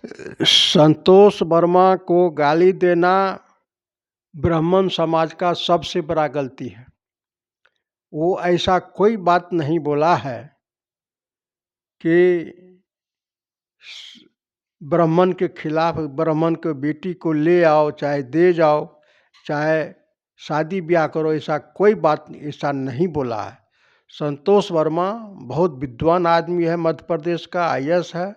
संतोष वर्मा को गाली देना ब्राह्मण समाज का सबसे बड़ा गलती है। वो ऐसा कोई बात नहीं बोला है कि ब्राह्मण के खिलाफ, ब्राह्मण के बेटी को ले आओ, चाहे दे जाओ, चाहे शादी ब्याह करो, ऐसा कोई बात ऐसा नहीं बोला है। संतोष वर्मा बहुत विद्वान आदमी है, मध्य प्रदेश का आईएएस है,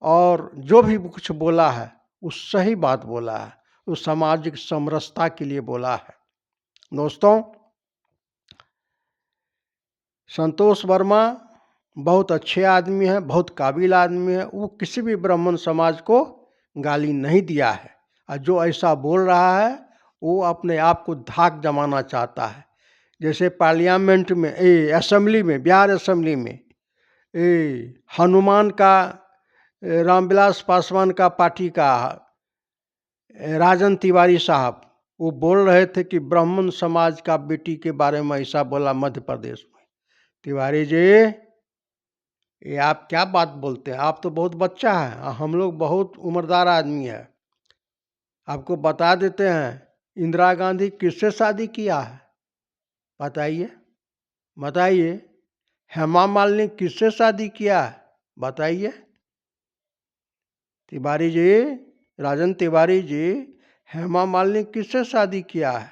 और जो भी कुछ बोला है वो सही बात बोला है, वो सामाजिक समरसता के लिए बोला है। दोस्तों, संतोष वर्मा बहुत अच्छे आदमी हैं, बहुत काबिल आदमी है। वो किसी भी ब्राह्मण समाज को गाली नहीं दिया है, और जो ऐसा बोल रहा है वो अपने आप को धाक जमाना चाहता है। जैसे पार्लियामेंट में, असेंबली में, बिहार असेंबली में हनुमान का, रामविलास पासवान का पार्टी का राजन तिवारी साहब, वो बोल रहे थे कि ब्राह्मण समाज का बेटी के बारे में ऐसा बोला मध्य प्रदेश में। तिवारी जी, ये आप क्या बात बोलते हैं? आप तो बहुत बच्चा है, हम लोग बहुत उम्रदार आदमी है। आपको बता देते हैं, इंदिरा गांधी किससे शादी किया है? बताइए, बताइए। हेमा मालिनी किससे शादी किया है? बताइए। तिवारी जी, राजन तिवारी जी, हेमा मालिनी किससे शादी किया है?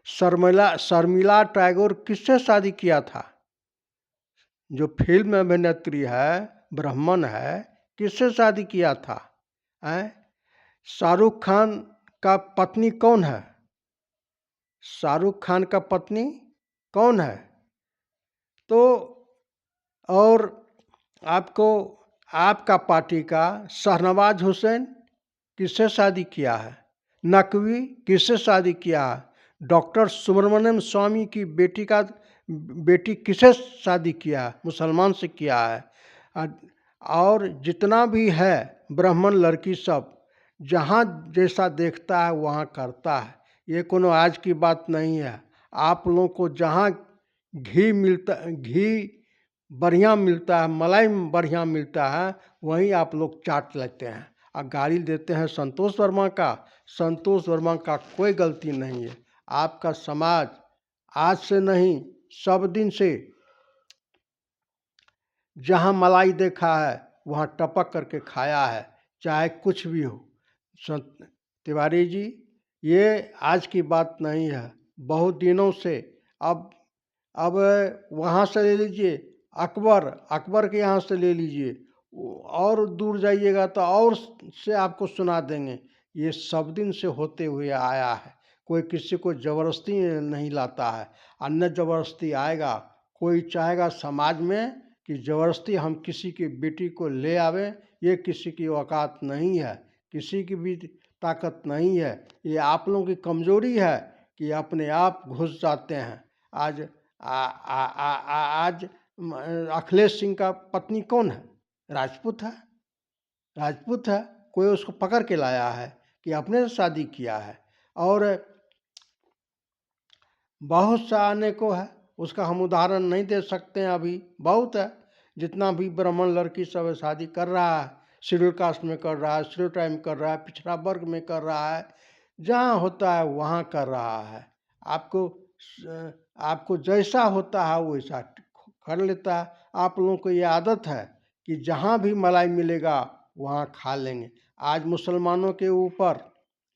शर्मिला टैगोर किससे शादी किया था? जो फिल्म अभिनेत्री है, ब्राह्मण है, किससे शादी किया था? शाहरुख खान का पत्नी कौन है? शाहरुख खान का पत्नी कौन है? तो और आपको, आपका पार्टी का शहनवाज हुसैन किससे शादी किया है? नकवी किससे शादी किया है? डॉक्टर सुब्रमण्यम स्वामी की बेटी किससे शादी किया है? मुसलमान से किया है। और जितना भी है ब्राह्मण लड़की सब, जहाँ जैसा देखता है वहाँ करता है। ये कोनो आज की बात नहीं है। आप लोगों को जहाँ घी बढ़िया मिलता है, मलाई बढ़िया मिलता है, वहीं आप लोग चाट लेते हैं और गाली देते हैं संतोष वर्मा का। संतोष वर्मा का कोई गलती नहीं है। आपका समाज आज से नहीं, सब दिन से जहाँ मलाई देखा है वहाँ टपक करके खाया है, चाहे कुछ भी हो। तिवारी जी, ये आज की बात नहीं है, बहुत दिनों से। अब वहाँ से ले लीजिए, अकबर के यहाँ से ले लीजिए, और दूर जाइएगा तो और से आपको सुना देंगे। ये सब दिन से होते हुए आया है, कोई किसी को ज़बरदस्ती नहीं लाता है, अन्य ज़बरदस्ती आएगा। कोई चाहेगा समाज में कि ज़बरदस्ती हम किसी की बेटी को ले आवें, ये किसी की औकात नहीं है, किसी की भी ताकत नहीं है। ये आप लोगों की कमज़ोरी है कि अपने आप घुस जाते हैं। आज अखिलेश सिंह का पत्नी कौन है? राजपूत है, राजपूत है। कोई उसको पकड़ के लाया है कि अपने से शादी किया है? और बहुत सा आने को है, उसका हम उदाहरण नहीं दे सकते हैं अभी। बहुत है, जितना भी ब्राह्मण लड़की सब शादी कर रहा है, शेड्यूल कास्ट में कर रहा है, शेड्यूल ट्राइब में कर रहा है, पिछड़ा वर्ग में कर रहा है, जहाँ होता है वहाँ कर रहा है। आपको जैसा होता है वैसा कर लेता है। आप लोगों को ये आदत है कि जहाँ भी मलाई मिलेगा वहाँ खा लेंगे। आज मुसलमानों के ऊपर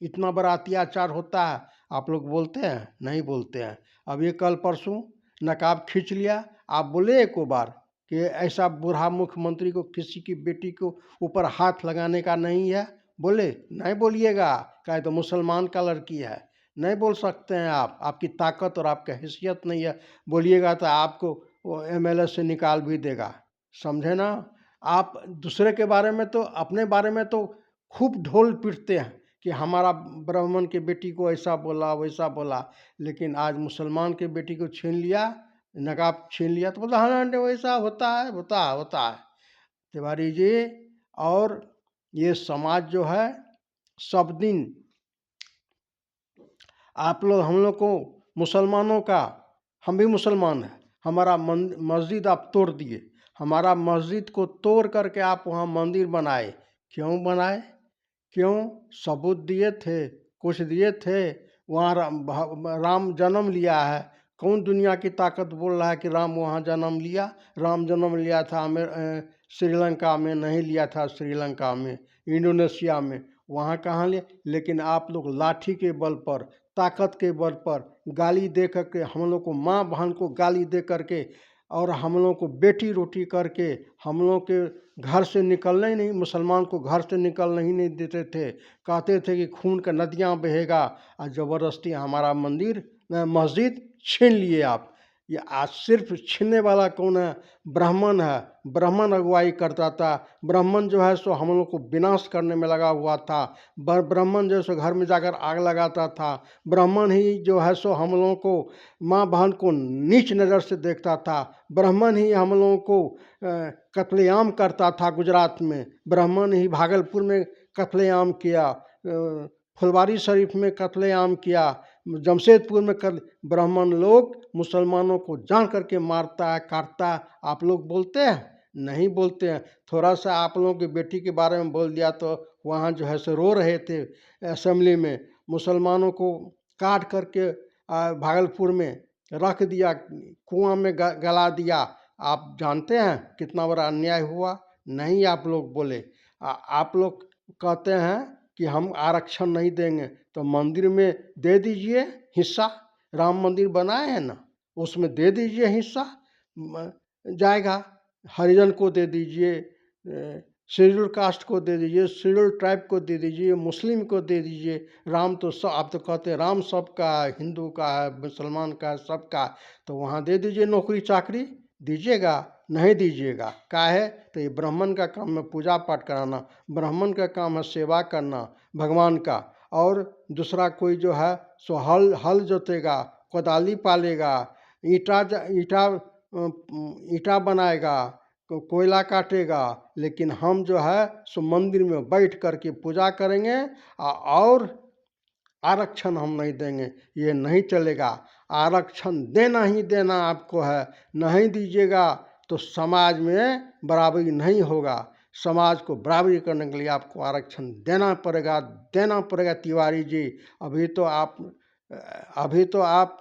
इतना बड़ा अत्याचार होता है, आप लोग बोलते हैं? नहीं बोलते हैं। अब ये कल परसों नकाब खींच लिया, आप बोले एक बार कि ऐसा बूढ़ा मुख्यमंत्री को किसी की बेटी को ऊपर हाथ लगाने का नहीं है? बोले? नहीं बोलिएगा, कहे तो मुसलमान का लड़की है। नहीं बोल सकते हैं आप, आपकी ताकत और आपकी हैसियत नहीं है। बोलिएगा तो आपको वो एमएलए से निकाल भी देगा, समझे ना? आप दूसरे के बारे में तो, अपने बारे में तो खूब ढोल पीटते हैं कि हमारा ब्राह्मण के बेटी को ऐसा बोला वैसा बोला, लेकिन आज मुसलमान के बेटी को छीन लिया, नकाब छीन लिया, तो बोला हाँ वैसा होता है। तिवारी जी, और ये समाज जो है सब दिन आप लोग, हम लोग को मुसलमानों का, हम भी मुसलमान हैं, हमारा मस्जिद आप तोड़ दिए, हमारा मस्जिद को तोड़ करके आप वहाँ मंदिर बनाए, क्यों बनाए? क्यों? सबूत दिए थे, कुछ दिए थे। वहाँ राम जन्म लिया है। कौन दुनिया की ताकत बोल रहा है कि राम वहाँ जन्म लिया? राम जन्म लिया था श्रीलंका में, नहीं लिया था श्रीलंका में, इंडोनेशिया में। वहाँ कहाँ ले? लेकिन आप लोग लाठी के बल पर, ताकत के बल पर गाली दे करके, हम लोग को माँ बहन को गाली दे करके, और हम लोग को बेटी रोटी करके, हम लोग के घर से निकलने ही नहीं, मुसलमान को घर से निकलने ही नहीं देते थे। कहते थे कि खून का नदियाँ बहेगा, और ज़बरदस्ती हमारा मंदिर मस्जिद छीन लिए आप। ये आज सिर्फ छीनने वाला कौन है? ब्राह्मण है। ब्राह्मण अगुवाई करता था। ब्राह्मण जो है सो हम लोग को विनाश करने में लगा हुआ था। ब्राह्मण जो है सो घर में जाकर आग लगाता था। ब्राह्मण ही जो है सो हम लोगों को, माँ बहन को नीच नज़र से देखता था। ब्राह्मण ही हम लोगों को कत्लेआम करता था। गुजरात में ब्राह्मण ही भागलपुर में कत्लेआम किया, फुलवारी शरीफ में कत्लेआम किया, जमशेदपुर में ब्राह्मण लोग मुसलमानों को जान करके मारता है, काटता है। आप लोग बोलते हैं? नहीं बोलते हैं। थोड़ा सा आप लोगों की बेटी के बारे में बोल दिया तो वहाँ जो है सो रो रहे थे असेंबली में। मुसलमानों को काट करके भागलपुर में रख दिया, कुआं में गला दिया। आप जानते हैं कितना बड़ा अन्याय हुआ? नहीं आप लोग बोले। आप लोग कहते हैं कि हम आरक्षण नहीं देंगे, तो मंदिर में दे दीजिए हिस्सा। राम मंदिर बनाए हैं ना, उसमें दे दीजिए हिस्सा, जाएगा। हरिजन को दे दीजिए, शेड्यूल कास्ट को दे दीजिए, शेड्यूल ट्राइब को दे दीजिए, मुस्लिम को दे दीजिए। राम तो सब, आप तो कहते हैं राम सबका है, हिंदू का है, मुसलमान का है, सबका। तो वहाँ दे दीजिए नौकरी चाकरी। दीजिएगा? नहीं दीजिएगा। का है? तो ये ब्राह्मण का काम है पूजा पाठ कराना, ब्राह्मण का काम है सेवा करना भगवान का। और दूसरा कोई जो है सो हल जोतेगा, कोदाली पालेगा, ईटा बनाएगा, कोयला काटेगा। लेकिन हम जो है सो मंदिर में बैठ करके पूजा करेंगे, और आरक्षण हम नहीं देंगे। ये नहीं चलेगा। आरक्षण देना ही देना आपको है। नहीं दीजिएगा तो समाज में बराबरी नहीं होगा। समाज को बराबरी करने के लिए आपको आरक्षण देना पड़ेगा तिवारी जी। अभी तो आप अभी तो आप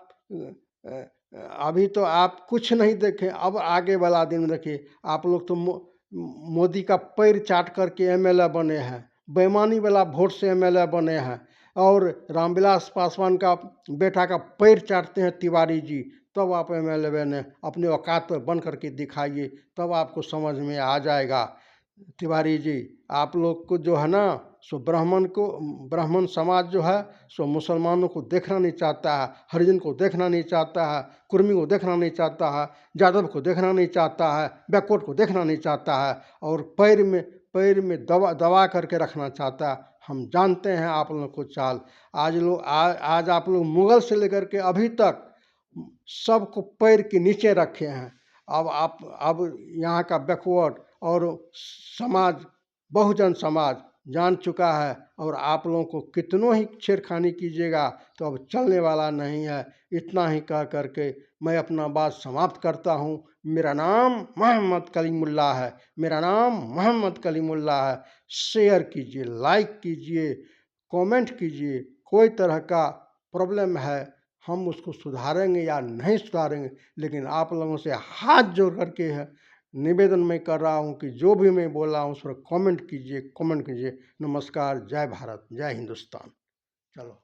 अभी तो आप कुछ नहीं देखे। अब आगे वाला दिन देखिए। आप लोग तो मोदी का पैर चाट करके एमएलए बने हैं, बेईमानी वाला वोट से एमएलए बने हैं। और रामविलास पासवान का बेटा का पैर चाटते हैं तिवारी जी, तब आप एमएलए बने। अपने औकात पर बन करके दिखाइए, तब आपको समझ में आ जाएगा। तिवारी जी, आप लोग को जो है ना सो ब्राह्मण समाज जो है सो मुसलमानों को देखना नहीं चाहता है, हरिजन को देखना नहीं चाहता है, कुर्मी को देखना नहीं चाहता है, यादव को देखना नहीं चाहता है, बैकवर्ड को देखना नहीं चाहता है, और पैर में दबा करके रखना चाहता है। हम जानते हैं आप लोगों को चाल। आज आप लोग मुगल से लेकर के अभी तक सबको पैर के नीचे रखे हैं। अब यहाँ का बैकवर्ड और समाज, बहुजन समाज जान चुका है। और आप लोगों को कितनों ही छेड़खानी कीजिएगा तो अब चलने वाला नहीं है। इतना ही कह करके मैं अपना बात समाप्त करता हूँ। मेरा नाम मोहम्मद कलीमुल्लाह है। मेरा नाम मोहम्मद कलीमुल्लाह है। शेयर कीजिए, लाइक कीजिए, कमेंट कीजिए। कोई तरह का प्रॉब्लम है, हम उसको सुधारेंगे या नहीं सुधारेंगे, लेकिन आप लोगों से हाथ जोड़ करके है निवेदन मैं कर रहा हूँ कि जो भी मैं बोल रहा हूँ उस पर कमेंट कीजिए। नमस्कार, जय भारत, जय हिंदुस्तान। चलो।